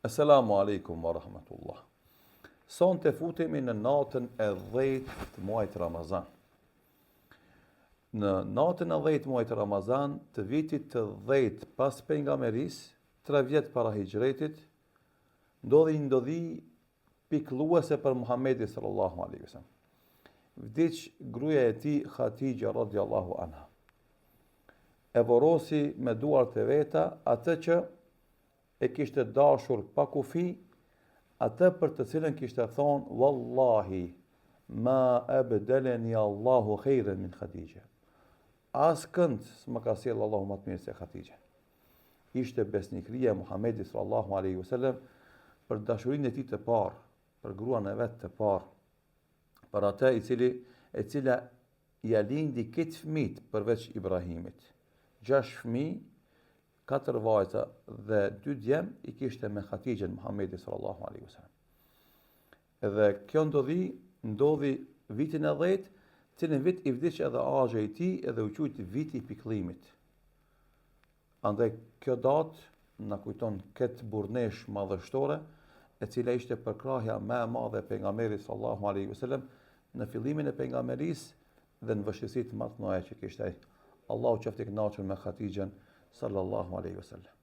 Assalamu alaikum wa rahmatullah. Son të futemi në natën e 10 të muajit Ramazan. Në natën e 10 të muajit Ramazan të vitit të 10 pas pejgamberisë, 3 vjet para hijretit, ndodhi një ndodhi pikëlluese për Muhamedit sallallahu alaihi wasallam. Vdiq gruaja e tij Khatija radhiyallahu anha. E vorosi me duart e veta atë që e kishte dashur pa kufi, atë për të cilën kishte thonë, Wallahi, ma abdeleni Allahu khejren min Khatija. As kënd s'ma ka sjellë Allahu më të mirë se Khatija. Ishte besnikëria e Muhamedit sallallahu alaihi wasallam për dashurinë e tij të parë, për gruan e vet të parë, për atë e cila ja lindi këtë fëmijë përveç Ibrahimit. 6 fëmijë, 4 vajza dhe 2 djem i kishte me Khatijën Muhamedit sallallahu alaihi wasallam. Edhe kjo ndodhi vitin e 10, cilin vit i vdiq edhe axha i tij edhe u quajti viti i pikëllimit. Andaj kjo datë na kujton këtë burnesh madhështore, e cila ishte përkrahja më e madhe e pejgamberit sallallahu alaihi wasallam në fillimin e pejgamberisë dhe në vështirësitë më të mëdha që kishte ai. Allahu qoftë i kënaqur me Khatijën sallallahu alaihi wasallam.